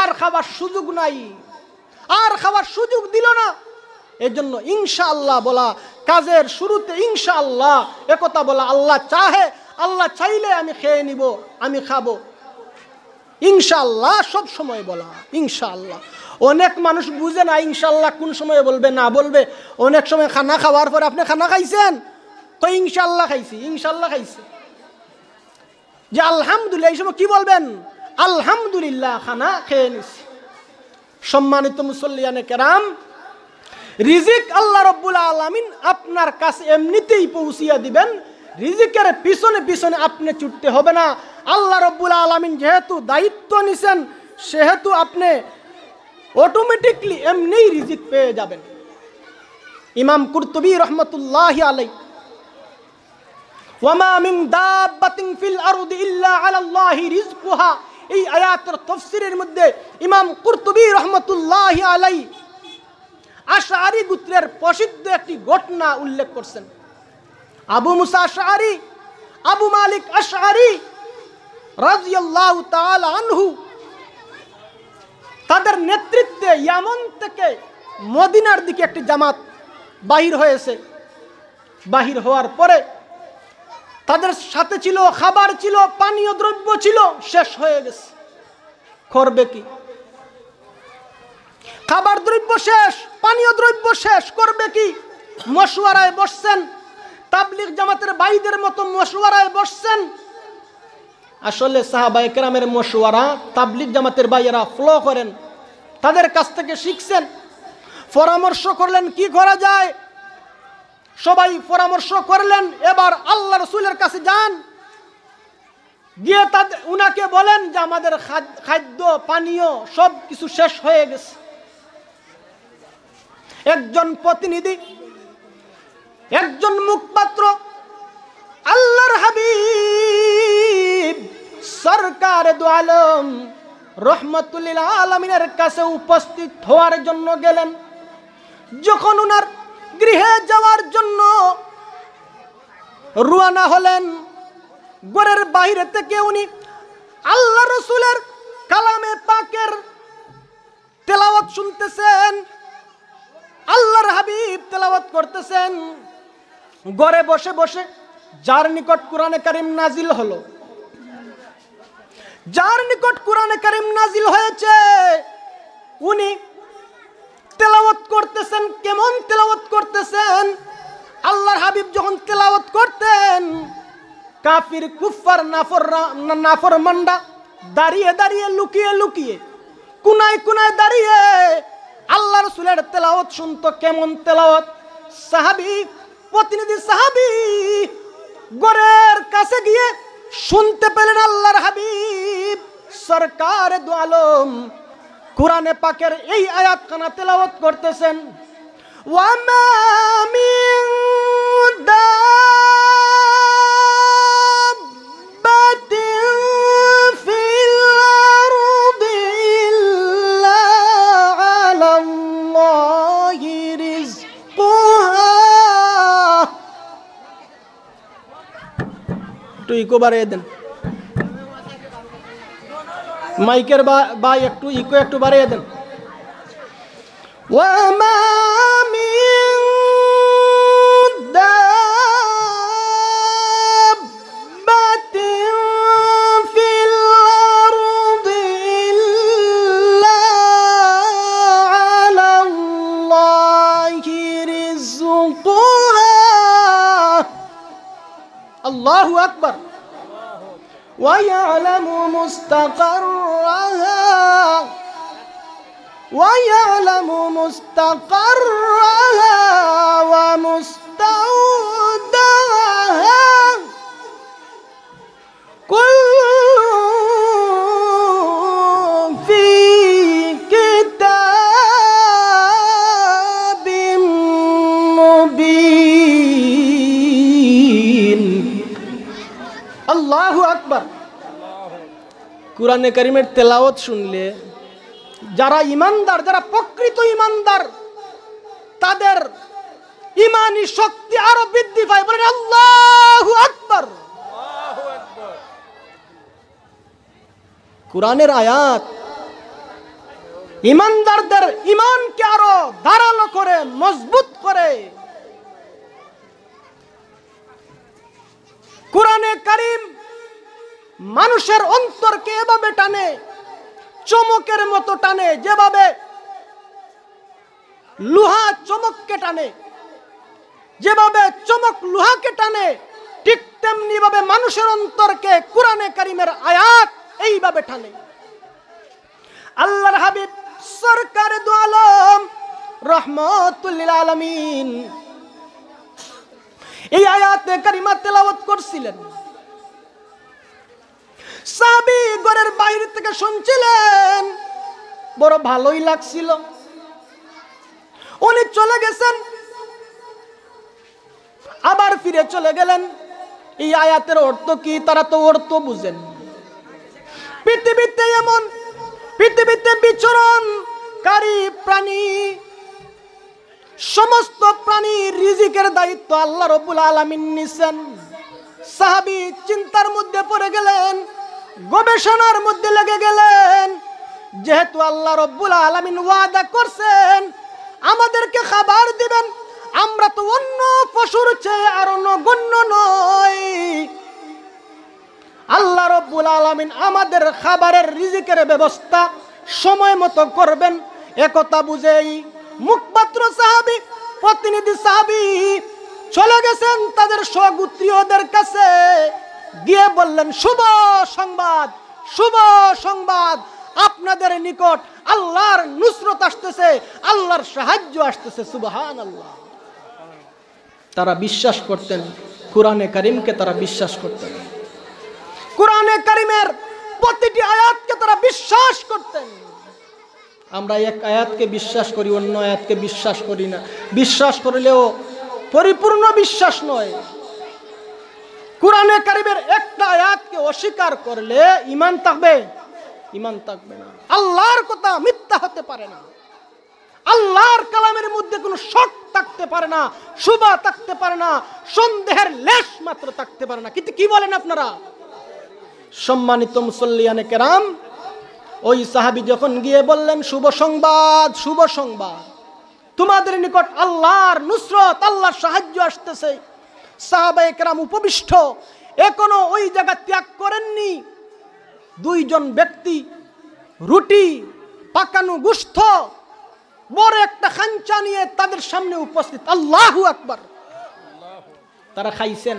আর খাবার সুযোগ নাই, আর খাবার সুযোগ দিল না। এজন্য ইনশাআল্লাহ বলা, কাজের শুরুতে ইনশাআল্লাহ একথা বলা, আল্লাহ চাহে, আল্লাহ চাইলে আমি খেয়ে নিব, আমি খাবো, ইনশাআল্লাহ সব সময় বলা ইনশাআল্লাহ। অনেক মানুষ বুঝে না ইনশাআল্লাহ কোন সময় বলবে না বলবে। অনেক সময় খানা খাওয়ার পরে, আপনি খানা খাইছেন তো ইনশাআল্লাহ খাইছি, ইনশাআল্লাহ খাইছে, যে আলহামদুলিল্লাহ, এই সময় কি বলবেন? আলহামদুলিল্লাহ খানা খেয়ে নিছি। সম্মানিত মুসল্লিয়ানে কেরাম, রিজিক আল্লাহ রব্বুল আলামিন আপনার কাছে এমনিতেই পৌঁছিয়ে দিবেন। রিজিকের পিছনে পিছনে আপনি ছুটতে হবে না। আল্লাহ রব্বুল আলামিন যেহেতু দায়িত্ব নিছেন, সেহেতু আপনি অটোমেটিকলি এমনিই রিজিক পেয়ে যাবেন। ইমাম কুরতুবী রহমতুল্লাহি আলাইহি ওয়ামা মিন দাব্বাতিন ফিল আরদি ইল্লা আলাল্লাহি রিজকুহা, এই আয়াতের তাফসীরের মধ্যে ইমাম কুরতুবী রহমতুল্লাহি আলাইহি আশআরী গোত্রের প্রসিদ্ধ একটি ঘটনা উল্লেখ করছেন। আবু মুসা আশআরী, আবু মালিক আশআরী রাদিয়াল্লাহু তাআলা আনহু, তাদের নেতৃত্বে ইয়ামান থেকে মদিনার দিকে একটি জামাত বাহির হয়েছে। বাহির হওয়ার পরে তাদের সাথে ছিল খাবার, ছিল পানীয় দ্রব্য, ছিল শেষ হয়ে গেছে। করবে কি? খাবার দ্রব্য শেষ, পানীয় দ্রব্য শেষ, করবে কি? মশওয়ারায় বসছেন, তাবলীগ জামাতের ভাইদের মতো মশওয়ারায় বসছেন। আসলে সাহাবায়ে কেরামের মশওয়ারা তাবলীগ জামাতের ভাইয়েরা ফলো করেন, তাদের কাছ থেকে শিখছেন। পরামর্শ করলেন কি করা যায়। সবাই পরামর্শ করলেন, এবার আল্লাহ রাসূলের কাছে যান, গিয়ে উনাকে বলেন যে আমাদের খাদ্য পানীয় সব কিছু শেষ হয়ে গেছে। একজন প্রতিনিধি, একজন মুখপাত্র আল্লাহর হাবিব সরকারে দু আলম রহমাতুল লিল আলামিনের কাছে উপস্থিত হওয়ার জন্য গেলেন। যখন উনার গৃহে যাওয়ার জন্য রওনা হলেন, ঘরের বাইরে থেকে উনি আল্লাহ রাসূলের কালামে পাকের তেলাওয়াত শুনতেছেন। আল্লাহর হাবিব তেলাওয়াত করতেছেন। ঘরে বসে বসে যার নিকট কোরআনে কারীম নাজিল হলো, যার নিকট কোরআনে কারীম নাজিল হয়েছে, উনি তেলাওয়াত করতেছেন। কেমন তেলাওয়াত করতেছেন? আল্লাহর হাবিব যখন তেলাওয়াত করতেন, কাফির কুফার নাফরমানরা দাঁড়িয়ে দাঁড়িয়ে, লুকিয়ে লুকিয়ে, কোনায় কোনায় দাঁড়িয়ে আল্লাহ রাসূলের তেলাওয়াত শুনতো। কেমন তেলাওয়াত? সাহাবী, প্রতিনিধি সাহাবী ঘরের কাছে গিয়ে শুনতে পেলেন আল্লাহর হাবিব সরকারে দু আলম কোরআনে পাকের এই আয়াতখানা তেলাওয়াত করতেছেন। ওয়ামা মিন দাব্বাতিন ফিল আরদি ইল্লা আলাল্লাহি রিজকুহা। একটু ইকো বাড়িয়ে দেন, মাইকের বা একটু ইকো একটু বাড়িয়ে দেন। ওয়ামা মিন দাব্বাতিন ফিল আরদি ইল্লা আলাল্লাহি রিজকুহা। আল্লাহু আকবার। وَيَعْلَمُ مُسْتَقَرَّهَا وَمُسْتَوْدَعَهَا كُلٌّ فِي كِتَابٍ مُبِينٍ। আল্লাহু আকবার। কোরআনে কারীমের তেলাওয়াত শুনলে যারা ইমানদার, যারা প্রকৃত ইমানদার, তাদের ইমানি শক্তি আরো বৃদ্ধি পায়। বলেন আল্লাহু আকবার। কোরআনের আয়াত ইমানদারদের ইমানকে আরো ধারালো করে, মজবুত করে। কোরআনে কারীম মানুষের অন্তরকে এভাবে টানে, চমকের মতো টানে। যেভাবে লোহা চমককে টানে, যেভাবে চমক লোহাকে টানে, ঠিক তেমনি ভাবে মানুষের অন্তরকে কোরআনে কারীমের আয়াত এইভাবে টানে। আল্লাহর হাবিব সরকারে দু আলম রহমাতুল লিল আলামিন এই আয়াতে কারিমা তেলাওয়াত করছিলেন। সাহাবী ঘরের বাইরে থেকে শুনছিলেন। বড় ভালোই লাগছিল। উনি চলে গেছেন, আবার ফিরে চলে গেলেন। এই আয়াতের অর্থ কি? তারা তো অর্থ বুঝেন। পৃথিবীতে এমন, পৃথিবীতে বিচরণকারী প্রাণী, সমস্ত প্রাণীর রিজিকের দায়িত্ব আল্লাহ রাব্বুল আলামিন নিছেন। সাহাবী চিন্তার মধ্যে পড়ে গেলেন, গবেষণার মধ্যে লেগে গেলেন। যেহেতু আল্লাহ রাব্বুল আলামিন ওয়াদা করছেন আমাদেরকে খাবার দিবেন, আমরা তো অন্য পশুর চেয়ে আরো নগণ্য নই। আল্লাহ রাব্বুল আলামিন আমাদের খাবারের রিজিকের ব্যবস্থা সময় মতো করবেন। একথা বুঝেই মুখপাত্র সাহাবী, প্রতিনিধি সাহাবী চলে গেছেন তাদের স্বগোত্রীয়দের কাছে, গিয়ে বললেন, শুভ সংবাদ, শুভ সংবাদ, আপনাদের নিকট আল্লাহর নুসরত আসতেছে, আল্লাহর সাহায্য আসতেছে। সুবহানাল্লাহ। তারা বিশ্বাস করতেন, কোরআনে কারিমকে তারা বিশ্বাস করতেন, কোরআনে কারিমের প্রতিটি আয়াতকে তারা বিশ্বাস করতেন। আমরা এক আয়াতকে বিশ্বাস করি, অন্য আয়াতকে বিশ্বাস করি না। বিশ্বাস করলেও পরিপূর্ণ বিশ্বাস নয়। কোরআনে কারিমের একটা আয়াতকে অস্বীকার করলে ঈমান থাকবে? ঈমান থাকবে না। আল্লাহর কথা মিথ্যা হতে পারে না, আল্লাহর কালামের মধ্যে কোনো শক থাকতে পারে না, শুভা থাকতে পারে না, সন্দেহের লেশ মাত্র থাকতে পারে না। কিন্তু কি বলেন আপনারা? সম্মানিত মুসল্লিয়ানে কেরাম, ওই সাহাবী যখন গিয়ে বললেন, শুভ সংবাদ, শুভ সংবাদ, তোমাদের নিকট আল্লাহর নুসরত, আল্লাহর সাহায্য আসতেছে। সাহাবায়ে কেরাম উপবিষ্ট, এখনো ওই জায়গা ত্যাগ করেননি। দুইজন ব্যক্তি রুটি, পাকানো গোশত, বড় একটা খাঞ্চা নিয়ে তাদের সামনে উপস্থিত। আল্লাহু আকবার। তারা খাইছেন,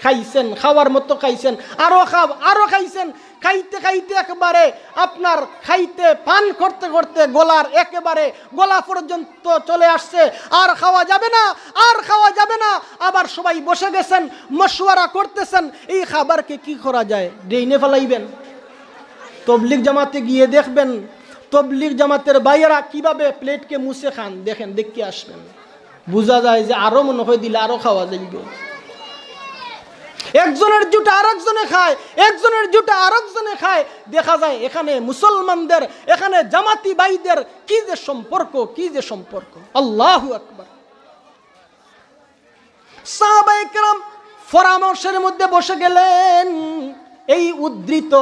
খাইছেন, খাওয়ার মতো খাইছেন, আরো খাইছেন। খাইতে খাইতে একেবারে আপনার খাইতে পান করতে করতে গলার একেবারে গলা পর্যন্ত চলে আসছে। আর খাওয়া যাবে না, আর খাওয়া যাবে না। আবার সবাই বসে গেছেন, মশওয়ারা করতেছেন এই খাবারকে কি করা যায়। ড্রেনে ফেলাইবেন? তবলিগ জামাতে গিয়ে দেখবেন তবলিগ জামাতের ভাইয়েরা কিভাবে প্লেটকে মুছে খান, দেখেন, দেখে আসবেন, বোঝা যায় যে আরো মনে হয় দিলে আরো খাওয়া যাইবে। একজনের জুটা আরেকজনে খায়, একজনের জুটা আরেকজনে খায়। দেখা যায় এখানে মুসলমানদের, এখানে জামাতি ভাইদের কি যে সম্পর্ক, কি যে সম্পর্ক। আল্লাহু আকবার। সাহাবায়ে কেরাম পরামর্শের মধ্যে বসে গেলেন। এই উদ্ধৃত,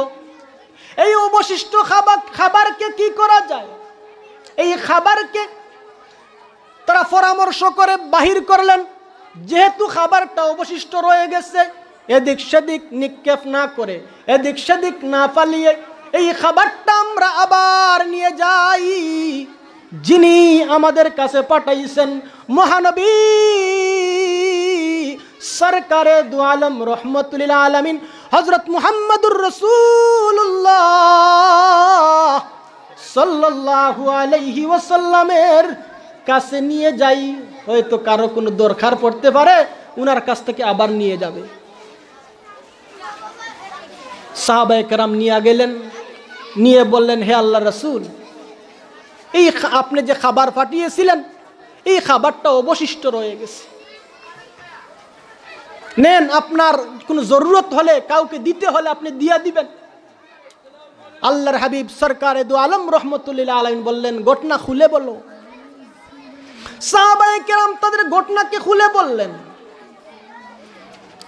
এই অবশিষ্ট খাবারকে কি করা যায়, এই খাবারকে তারা পরামর্শ করে বাহির করলেন। যেহেতু খাবারটা অবশিষ্ট রয়ে গেছে, এদিক সেদিক নিক্ষেপ না করে, এদিক সেদিক না ফালিয়ে এই খাবারটা আমরা আবার নিয়ে যাই। যিনি আমাদের কাছে পাঠাইছেন মহানবী সরকারে দু আলম রহমতুল আলামিন হযরত মুহাম্মদুর রাসূলুল্লাহ সাল্লাল্লাহু আলাইহি ওয়াসাল্লামের কাছে নিয়ে যাই। হয়তো কারো কোনো দরকার পড়তে পারে, উনার কাছ থেকে আবার নিয়ে যাবে। সাহাবায়ে কেরাম নিয়ে গেলেন, নিয়ে বললেন, হে আল্লাহর রাসূল, এই আপনি যে খাবার পাঠিয়েছিলেন এই খাবারটা অবশিষ্ট রয়ে গেছে, নেন, আপনার কোনো জরুরত হলে, কাউকে দিতে হলে আপনি দিয়া দিবেন। আল্লাহর হাবিব সরকারে দু আলম রহমতুল্লাহ আলাইহিন বললেন, ঘটনা খুলে বলো। সাহাবায়ে কেরাম তাদের ঘটনাকে খুলে বললেন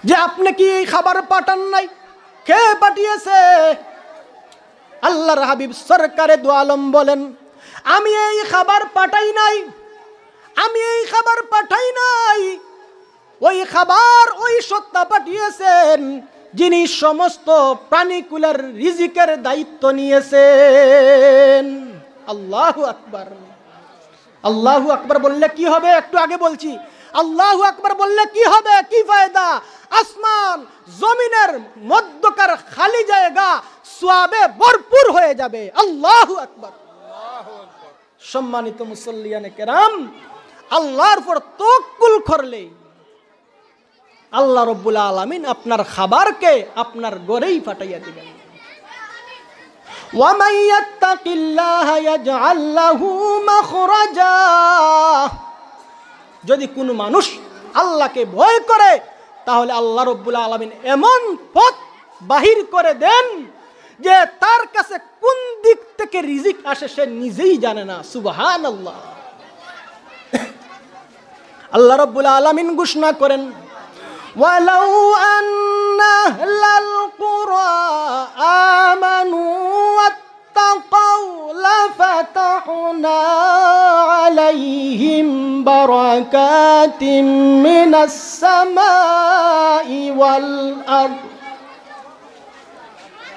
যে আপনি কি এই খাবার পাঠান নাই? কে পাঠিয়েছে? আল্লাহর হাবিব সরকারে দু আলম বলেন, আমি এই খাবার পাঠাই নাই, আমি এই খাবার পাঠাই নাই। ওই খাবার ওই সত্তা পাঠিয়েছেন যিনি সমস্ত প্রাণীকুলের রিজিকের দায়িত্ব নিয়েছেন। আল্লাহু আকবার। আল্লাহু আকবার বললে কি হবে? একটু আগে বলছি, আল্লাহু আকবার বললে কি হবে, কি ফায়দা? আসমান জমিনের মধ্যকার খালি জায়গা সওয়াবে ভরপুর হয়ে যাবে। আল্লাহু আকবার। সম্মানিত মুসল্লিয়ানে কেরাম, আল্লাহর উপর তাওয়াক্কুল করলে আল্লাহ রাব্বুল আলামিন আপনার খাবারকে আপনার ঘরেই পাঠাইয়া দিবেন। ومن يتق الله يجعل له مخرجا যদি কোনো মানুষ আল্লাহকে ভয় করে তাহলে আল্লাহ রাব্বুল আলামিন এমন পথ বাহির করে দেন যে তার কাছে কোন দিক থেকে রিজিক আসে সে নিজেই জানে না। সুবহানাল্লাহ। আল্লাহ রাব্বুল আলামিন ঘোষণা করেন ওয়ালাউ আন্না আহলাল কুরা আমানু ওয়াত্তাকাউ লাফাতাহনা আলাইহিম বারাকাতিম মিনাস সামাই ওয়াল আরদ।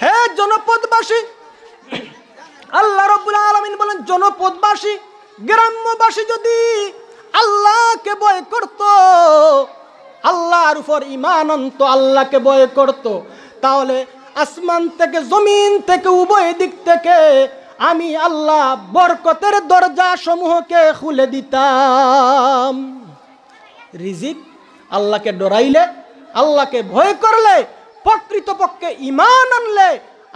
হে জনপদবাসী, আল্লাহ রাব্বুল আলামিন বলেন জনপদবাসী গ্রামবাসী যদি আল্লাহকে ভয় করত, আল্লাহর উপর ঈমান আনত, আল্লাহকে ভয় করত, তাহলে আসমান থেকে জমিন থেকে উভয় দিক থেকে আমি আল্লাহ বরকতের দরজা সমূহকে খুলে দিতাম। রিজিক আল্লাহকে ডরাইলে, আল্লাহকে ভয় করলে, প্রকৃতপক্ষে ঈমান আনলে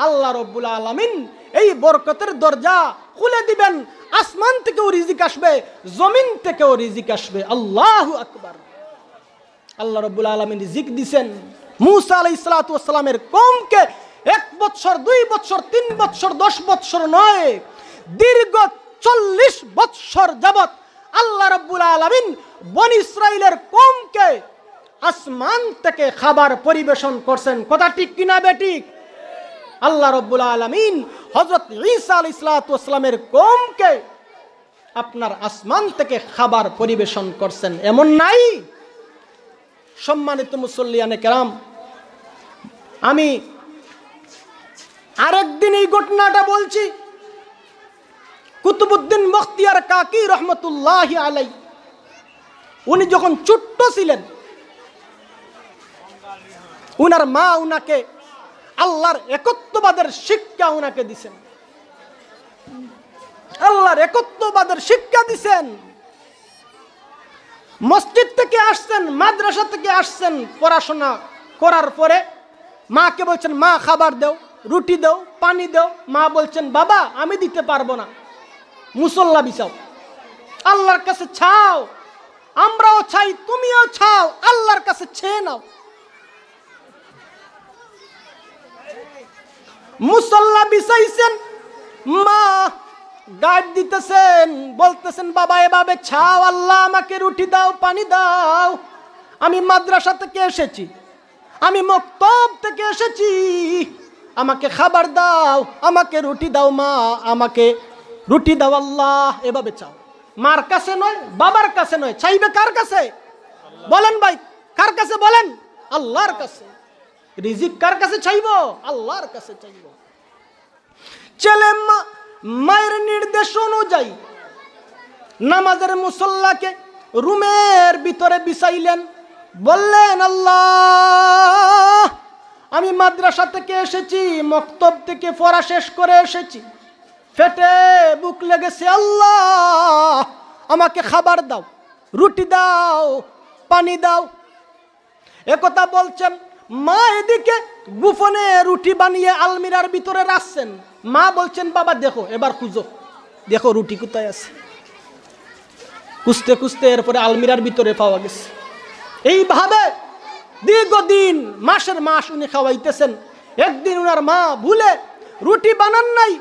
আল্লাহ রাব্বুল আলামিন এই বরকতের দরজা খুলে দিবেন। আসমান থেকেও রিজিক আসবে, জমিন থেকেও রিজিক আসবে। আল্লাহু আকবার। আল্লাহ রাব্বুল আলামিন রিজিক দিবেন মূসা আলাইহিস সালাতু ওয়াস সালামের কওমকে 1 বছর 2 বছর 3 বছর 10 বছর নয়, দীর্ঘ 40 বছর যাবত আল্লাহ রাব্বুল আলামিন বনি ইসরাইলের কওমকে আসমান থেকে খাবার পরিবেশন করছেন। কথা ঠিক কিনা বেঠিক? আল্লাহ রাব্বুল আলামিন হযরত ঈসা আলাইহিস সালাতু ওয়াস সালামের কওমকে আপনার আসমান থেকে খাবার পরিবেশন করছেন, এমন নাই? সম্মানিত মুসল্লিয়ানে কেরাম, আমি আরেকদিন এই ঘটনাটা বলছি। কুতুবউদ্দিন বখতিয়ার কাকি রহমতুল্লাহি আলাইহি, উনি যখন ছোট্ট ছিলেন, উনার মা উনাকে আল্লাহর একত্ববাদের শিক্ষা উনাকে দিছেন, আল্লাহর একত্ববাদের শিক্ষা দিছেন। মসজিদ থেকে আসছেন, মাদ্রাসা থেকে আসছেন, পড়াশোনা করার পরে মাকে বলছেন মা খাবার দাও, রুটি দাও, পানি দাও। মা বলছেন বাবা আমি দিতে পারবো না, মুসল্লা বিছাও, আল্লাহর কাছে চাও, আমরাও চাই তুমিও চাও, আল্লাহর কাছে চেয়ে নাও। মুসল্লা বিছাইছেন, মা গাইড দিতেছেন, বলতেছেন বাবা এভাবে চাও, আল্লাহ আমাকে রুটি দাও, পানি দাও, আমি মাদ্রাসা থেকে এসেছি, আমি মক্তব থেকে এসেছি, আমাকে খাবার দাও, আমাকে রুটি দাও, মা আমাকে রুটি দাও, আল্লাহ এভাবে চাও। মার কাছে নয়, বাবার কাছে নয়, চাইবে কার কাছে বলেন ভাই? কার কাছে বলেন? আল্লাহর কাছে। রিজিক কার কাছে চাইব? আল্লাহর কাছে চাইব। ছেলে মায়ের নির্দেশ অনুযায়ী নামাজের মুসল্লাকে রুমের ভিতরে বিছাইলেন, বললেন আল্লাহ আমি মাদ্রাসা থেকে এসেছি, মক্তব থেকে পড়া শেষ করে এসেছি, পেটে বুক লেগেছে, আল্লাহ আমাকে খাবার দাও, রুটি দাও, পানি দাও। একথা বলছেন, মা এদিকে গোপনে রুটি বানিয়ে আলমিরার ভিতরে রাখছেন। মা বলছেন বাবা দেখো এবার খুঁজো, দেখো রুটি কোথায় আছে। খুঁজতে খুঁজতে এরপরে আলমিরার ভিতরে পাওয়া গেছে। এইভাবে দীর্ঘদিন, মাসের মাস উনি খাওয়াইতেছেন। একদিন উনার মা ভুলে রুটি বানান নাই,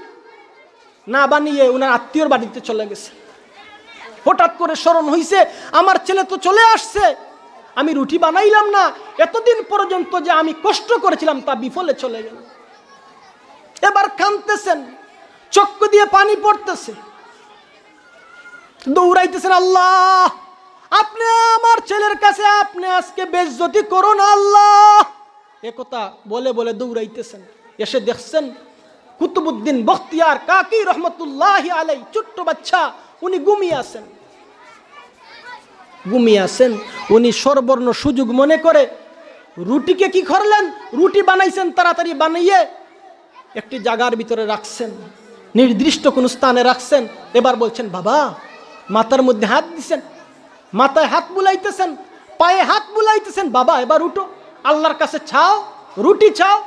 না বানিয়ে উনার আত্মীয়র বাড়িতে চলে গেছে। হঠাৎ করে স্মরণ হইছে আমার ছেলে তো চলে আসছে, আমি রুটি বানাইলাম না, এতদিন পর্যন্ত যে আমি কষ্ট করেছিলাম তা বিফলে চলে গেল। এবার কাঁদতেছেন, চক্ষু দিয়ে পানি পড়তেছে, দৌড়াইতেছেন, আল্লাহ আপনি আমার ছেলের কাছে আপনি আজকে বেইজ্জতি করুন আল্লাহ। একথা বলে বলে দৌড়াইতেছেন। এসে দেখছেন কুতুবউদ্দিন বখতিয়ার কাকি রহমতুল্লাহি আলাইহি, ছোট্ট বাচ্চা, উনি ঘুমিয়ে আছেন। ঘুমিয়ে আছেন, উনি সর্বর্ণ সুযোগ মনে করে রুটিকে কি করলেন, রুটি বানাইছেন, তাড়াতাড়ি বানিয়ে একটি জায়গার ভিতরে রাখছেন, নির্দিষ্ট কোন স্থানে রাখছেন। এবার বলছেন বাবা, মাথার মধ্যে হাত দিছেন, মাথায় হাত বুলাইতেছেন, পায়ে হাত বুলাইতেছেন, বাবা এবার উঠো, আল্লাহর কাছে চাও, রুটি চাও।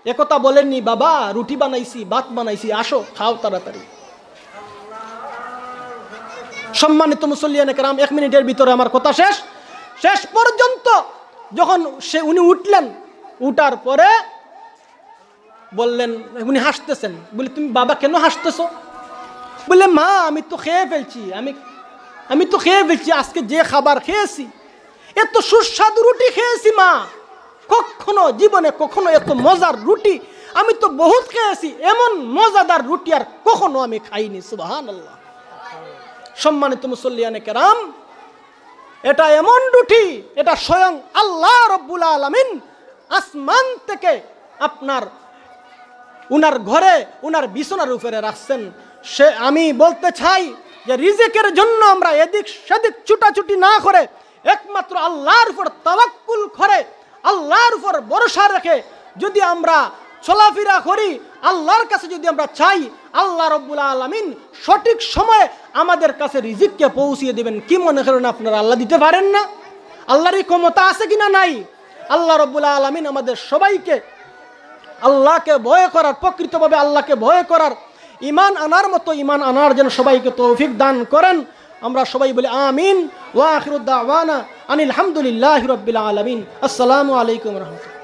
একথা বলেননি, বাবা রুটি বানাইছি, ভাত বানাইছি, আসো খাও তাড়াতাড়ি। সম্মানিত মুসল্লিয়ানে কেরাম, 1 মিনিটের ভিতরে আমার কথা শেষ। শেষ পর্যন্ত যখন উনি উঠলেন, উঠার পরে বললেন, উনি হাসতেছেন, বলে তুমি বাবা কেন হাসতেছো? বলে মা আমি তো খেয়ে ফেলছি, আমি তো খেয়ে ফেলছি, আজকে যে খাবার খেয়েছি, এত সুস্বাদু রুটি খেয়েছি মা, কখনো জীবনে কখনো এত মজার রুটি আমি তো বহুত খেয়েছি, এমন মজাদার রুটি আর কখনো আমি খাইনি। সুবহানাল্লাহ। সম্মানিত মুসল্লিয়ানে কেরাম, এটা এমন রুটি, এটা স্বয়ং আল্লাহ রব্বুল আলামিন আসমান থেকে আপনার উনার ঘরে উনার বিছানার উপরে রাখছেন। আমি বলতে চাই যে রিজিকের জন্য আমরা এদিক সেদিক ছুটাছুটি না করে একমাত্র আল্লাহর উপর তাওয়াক্কুল করে, আল্লাহর উপর ভরসা রেখে যদি আমরা চলাফেরা করি, আল্লাহর কাছে যদি আমরা চাই, আল্লাহ রব্বুল আলামিন সঠিক সময়ে আমাদের কাছে রিজিককে পৌঁছিয়ে দেবেন। কি মনে করেন আপনারা আল্লাহ দিতে পারেন না? আল্লাহর এই ক্ষমতা আছে কিনা নাই? আল্লাহ রব্বুল আলামিন আমাদের সবাইকে আল্লাহকে ভয় করার, প্রকৃতভাবে আল্লাহকে ভয় করার, ঈমান আনার মতো ঈমান আনার যেন সবাইকে তৌফিক দান করেন। আমরা সবাই বলি আমিন। ওয়া আখিরু দাওয়ানা আনিল হামদুলিল্লাহি রাব্বিল আলামিন। আসসালামু আলাইকুম ওয়া রাহমাতুল্লাহ।